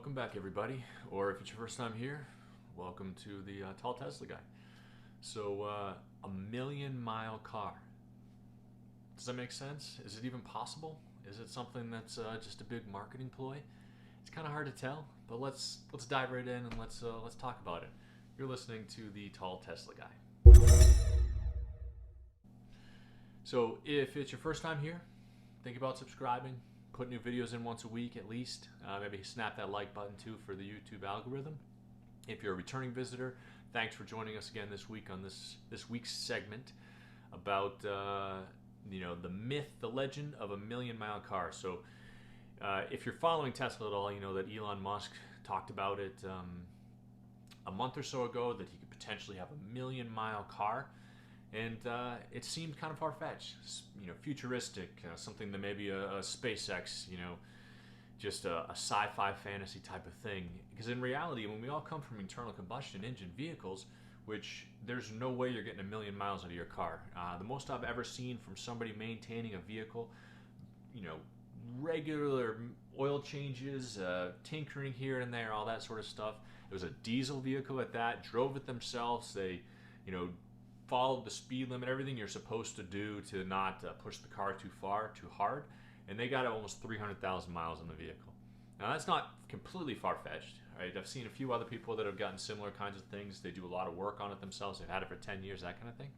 Welcome back, everybody. Or if it's your first time here, welcome to the Tall Tesla Guy. So, a million-mile car. Does that make sense? Is it even possible? Is it something that's just a big marketing ploy? It's kind of hard to tell, but let's dive right in and let's talk about it. You're listening to the Tall Tesla Guy. So, if it's your first time here, think about subscribing. Put new videos in once a week at least. Maybe snap that like button too for the YouTube algorithm. If you're a returning visitor, thanks for joining us again this week on this week's segment about the myth, the legend of a million-mile car. So if you're following Tesla at all, you know that Elon Musk talked about it a month or so ago, that he could potentially have a million-mile car. And it seemed kind of far-fetched, futuristic, something that maybe a SpaceX, just a sci-fi fantasy type of thing. Because in reality, when we all come from internal combustion engine vehicles, which there's no way you're getting a million miles out of your car. The most I've ever seen from somebody maintaining a vehicle, regular oil changes, tinkering here and there, all that sort of stuff. It was a diesel vehicle at that, drove it themselves. They, followed the speed limit, everything you're supposed to do to not push the car too far, too hard, and they got almost 300,000 miles on the vehicle. Now that's not completely far-fetched, right? I've seen a few other people that have gotten similar kinds of things. They do a lot of work on it themselves. They've had it for 10 years, that kind of thing.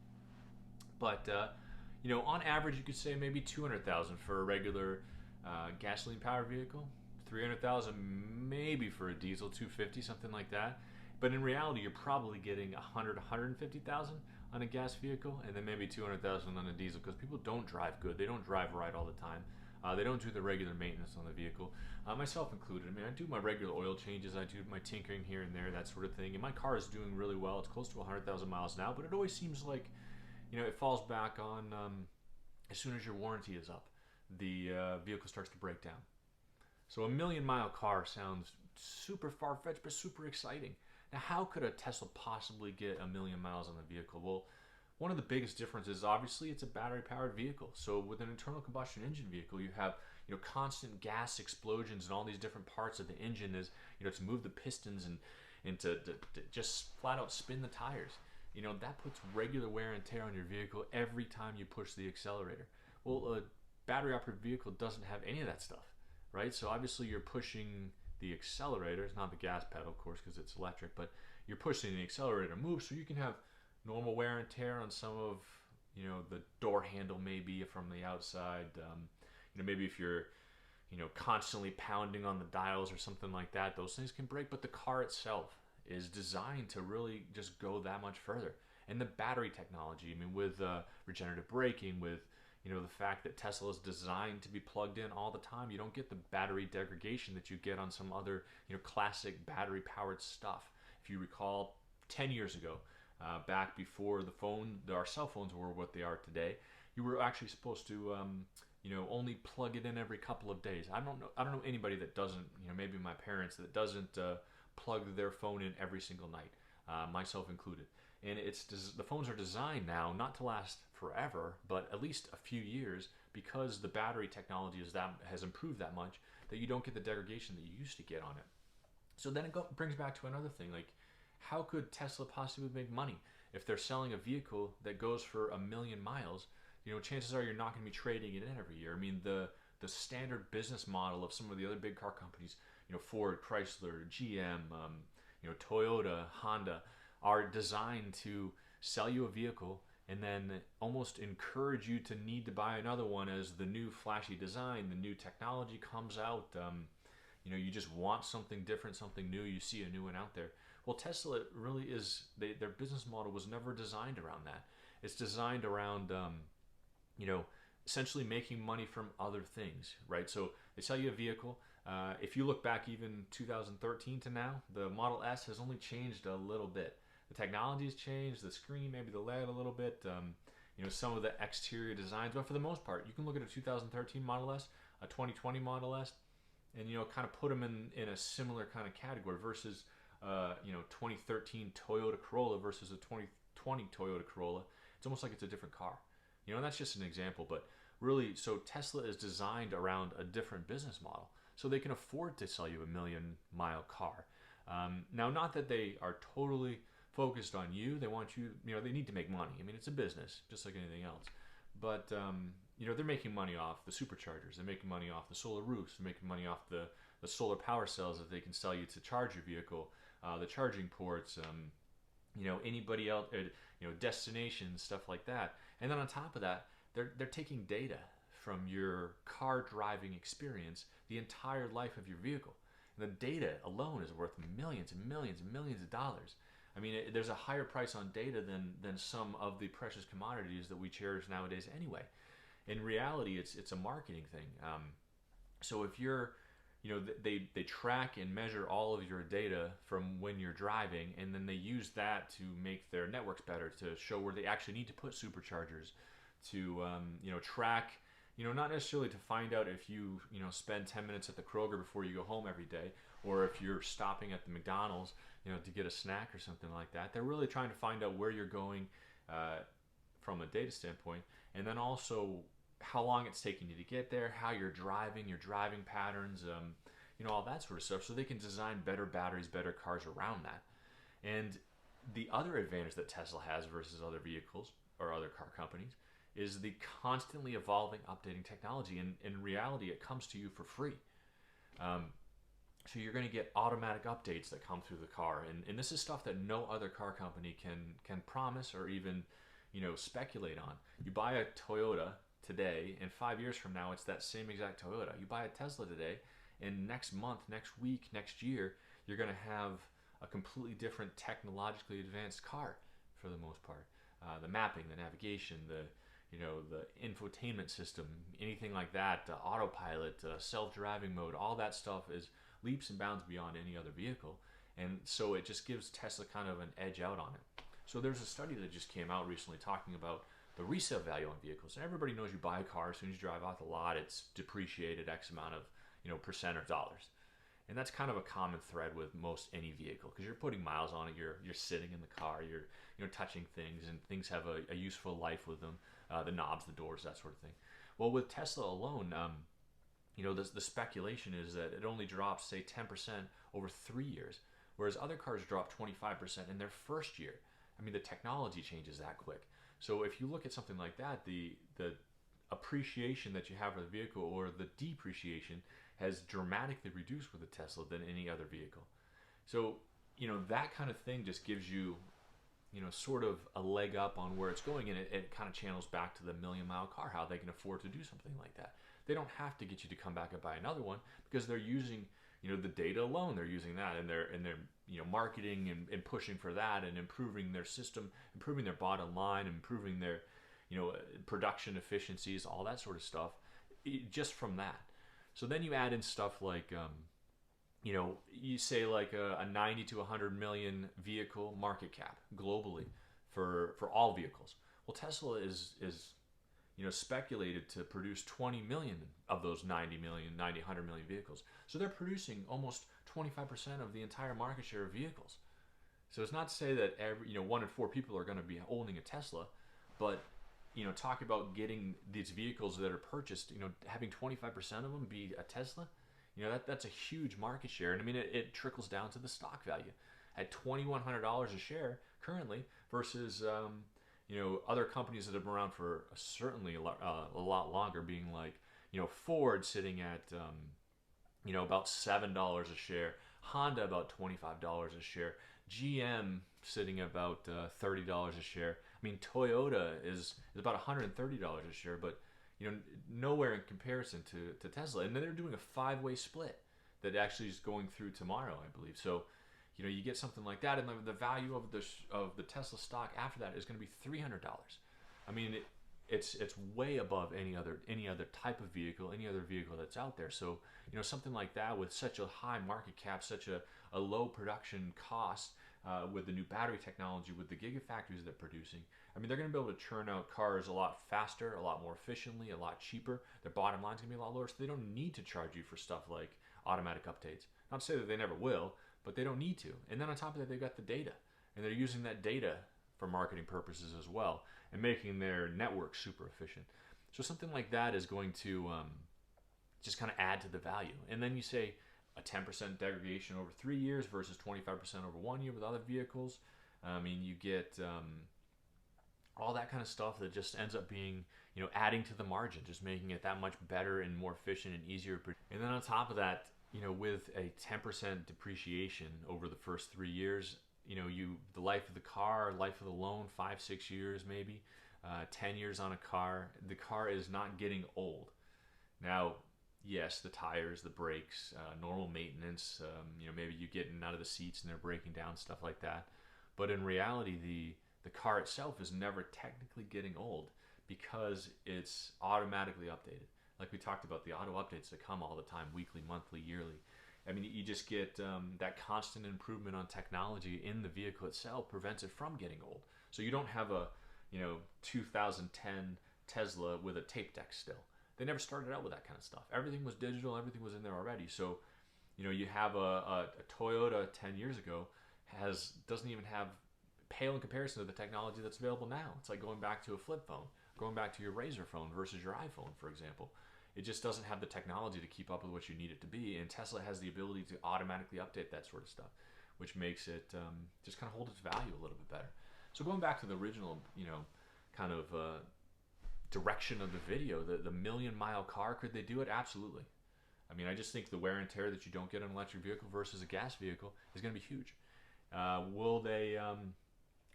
But on average, you could say maybe 200,000 for a regular gasoline-powered vehicle, 300,000 maybe for a diesel, 250, something like that. But in reality, you're probably getting 100, 150,000 on a gas vehicle, and then maybe 200,000 on a diesel, because people don't drive good. They don't drive right all the time. They don't do the regular maintenance on the vehicle, myself included. I mean, I do my regular oil changes. I do my tinkering here and there, that sort of thing. And my car is doing really well. It's close to 100,000 miles now, but it always seems like, it falls back on as soon as your warranty is up, the vehicle starts to break down. So a million-mile car sounds super far-fetched, but super exciting. Now, how could a Tesla possibly get a million miles on the vehicle? Well, one of the biggest differences, obviously, it's a battery-powered vehicle. So with an internal combustion engine vehicle, you have constant gas explosions and all these different parts of the engine is to move the pistons and to just flat out spin the tires. That puts regular wear and tear on your vehicle every time you push the accelerator. Well, a battery-operated vehicle doesn't have any of that stuff, right? So obviously you're pushing the accelerator. It's not the gas pedal, of course, because it's electric, but you're pushing the accelerator to move, so you can have normal wear and tear on some of the door handle, maybe from the outside. Maybe if you're constantly pounding on the dials or something like that, those things can break. But the car itself is designed to really just go that much further. And the battery technology, I mean, with regenerative braking, with the fact that Tesla is designed to be plugged in all the time. You don't get the battery degradation that you get on some other, classic battery-powered stuff. If you recall, 10 years ago, back before our cell phones were what they are today, you were actually supposed to, only plug it in every couple of days. I don't know anybody that doesn't, maybe my parents, that doesn't plug their phone in every single night, myself included. And the phones are designed now not to last forever, but at least a few years, because the battery technology has improved that much that you don't get the degradation that you used to get on it. So then it brings back to another thing, like how could Tesla possibly make money if they're selling a vehicle that goes for a million miles? Chances are you're not going to be trading it in every year. I mean, the standard business model of some of the other big car companies, Ford, Chrysler, GM, Toyota, Honda, are designed to sell you a vehicle and then almost encourage you to need to buy another one as the new flashy design, the new technology comes out. You just want something different, something new. You see a new one out there. Well, Tesla really is, their business model was never designed around that. It's designed around, essentially making money from other things, right? So they sell you a vehicle. If you look back even 2013 to now, the Model S has only changed a little bit. The technology has changed, the screen, maybe the layout a little bit, some of the exterior designs, but for the most part, you can look at a 2013 Model S, a 2020 Model S, and kind of put them in a similar kind of category versus 2013 Toyota Corolla versus a 2020 Toyota Corolla. It's almost like it's a different car. And that's just an example, but really, so Tesla is designed around a different business model. so they can afford to sell you a million-mile car. Now, not that they are totally focused on you. They want you, they need to make money. I mean, it's a business, just like anything else. But, they're making money off the superchargers. They're making money off the solar roofs. They're making money off the solar power cells that they can sell you to charge your vehicle, the charging ports, anybody else, destinations, stuff like that. And then on top of that, they're taking data from your car driving experience, the entire life of your vehicle. And the data alone is worth millions and millions and millions of dollars. I mean, there's a higher price on data than some of the precious commodities that we cherish nowadays anyway. In reality, it's a marketing thing. So if you're, they track and measure all of your data from when you're driving, and then they use that to make their networks better, to show where they actually need to put superchargers, to track, not necessarily to find out if you spend 10 minutes at the Kroger before you go home every day, or if you're stopping at the McDonald's to get a snack or something like that. They're really trying to find out where you're going from a data standpoint, and then also how long it's taking you to get there, how you're driving, your driving patterns, all that sort of stuff, so they can design better batteries, better cars around that. And the other advantage that Tesla has versus other vehicles or other car companies is the constantly evolving, updating technology. And in reality, it comes to you for free. So you're going to get automatic updates that come through the car. And this is stuff that no other car company can promise or even speculate on. You buy a Toyota today, and 5 years from now, it's that same exact Toyota. You buy a Tesla today, and next month, next week, next year, you're going to have a completely different technologically advanced car for the most part. The mapping, the navigation, the infotainment system, anything like that, autopilot, self-driving mode, all that stuff is leaps and bounds beyond any other vehicle. And so it just gives Tesla kind of an edge out on it. So there's a study that just came out recently talking about the resale value on vehicles. And everybody knows you buy a car, as soon as you drive off the lot, it's depreciated X amount of percent or dollars. And that's kind of a common thread with most any vehicle, because you're putting miles on it, you're sitting in the car, you're touching things, and things have a useful life with them, the knobs, the doors, that sort of thing. Well, with Tesla alone, the speculation is that it only drops, say, 10% over 3 years, whereas other cars drop 25% in their first year. I mean, the technology changes that quick. So if you look at something like that, the appreciation that you have for the vehicle, or the depreciation, has dramatically reduced with a Tesla than any other vehicle. So, that kind of thing just gives you, sort of a leg up on where it's going, and it kind of channels back to the million-mile car, how they can afford to do something like that. They don't have to get you to come back and buy another one, because they're using, the data alone. They're using that, and they're marketing and pushing for that, and improving their system, improving their bottom line, improving their, production efficiencies, all that sort of stuff, just from that. So then you add in stuff like, you say like a 90 to 100 million vehicle market cap globally for all vehicles. Well, Tesla is speculated to produce 20 million of those 90, 100 million vehicles. So they're producing almost 25% of the entire market share of vehicles. So it's not to say that every 1 in 4 people are going to be owning a Tesla, but talk about getting these vehicles that are purchased, having 25% of them be a Tesla, that's a huge market share. And I mean, it trickles down to the stock value at $2,100 a share currently versus, other companies that have been around for certainly a lot longer, being like, Ford sitting at, about $7 a share, Honda about $25 a share, GM sitting about $30 a share. I mean, Toyota is about $130 a share, but nowhere in comparison to Tesla. And then they're doing a 5-way split that actually is going through tomorrow, I believe. So, you get something like that, and the value of the Tesla stock after that is going to be $300. I mean, it's way above any other type of vehicle, any other vehicle that's out there. So, something like that with such a high market cap, such a low production cost, with the new battery technology, with the gigafactories they're producing, I mean, they're going to be able to churn out cars a lot faster, a lot more efficiently, a lot cheaper. Their bottom line's going to be a lot lower, so they don't need to charge you for stuff like automatic updates. Not to say that they never will, but they don't need to. And then on top of that, they've got the data, and they're using that data for marketing purposes as well, and making their network super efficient. So something like that is going to just kind of add to the value. And then you say a 10% degradation over 3 years versus 25% over 1 year with other vehicles. I mean, you get all that kind of stuff that just ends up being, adding to the margin, just making it that much better and more efficient and easier. And then on top of that, with a 10% depreciation over the first 3 years, the life of the car, life of the loan, 5-6 years maybe, 10 years on a car, the car is not getting old. Now, yes, the tires, the brakes, normal maintenance, maybe you getting out of the seats and they're breaking down, stuff like that. But in reality, the car itself is never technically getting old because it's automatically updated. Like we talked about, the auto updates that come all the time, weekly, monthly, yearly. I mean, you just get that constant improvement on technology in the vehicle itself prevents it from getting old. So you don't have a 2010 Tesla with a tape deck still. They never started out with that kind of stuff. Everything was digital, everything was in there already. So, you have a Toyota 10 years ago doesn't even have, pale in comparison to the technology that's available now. It's like going back to a flip phone, going back to your Razr phone versus your iPhone, for example. It just doesn't have the technology to keep up with what you need it to be. And Tesla has the ability to automatically update that sort of stuff, which makes it just kind of hold its value a little bit better. So going back to the original, kind of direction of the video, the million-mile car, could they do it? Absolutely. I mean, I just think the wear and tear that you don't get in an electric vehicle versus a gas vehicle is going to be huge. Will they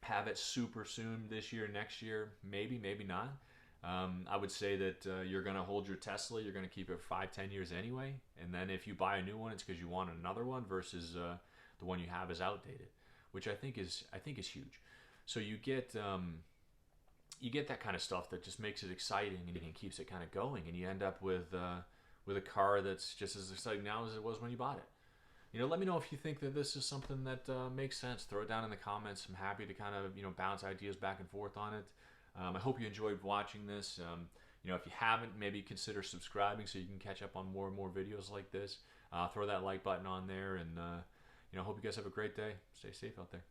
have it super soon this year, next year? Maybe, maybe not. I would say that you're going to hold your Tesla. You're going to keep it 5-10 years anyway. And then if you buy a new one, it's because you want another one versus the one you have is outdated, which I think is huge. So you get that kind of stuff that just makes it exciting and keeps it kind of going, and you end up with a car that's just as exciting now as it was when you bought it. Let me know if you think that this is something that makes sense. Throw it down in the comments. I'm happy to kind of bounce ideas back and forth on it. I hope you enjoyed watching this. If you haven't, maybe consider subscribing so you can catch up on more and more videos like this. Throw that like button on there, and hope you guys have a great day. Stay safe out there.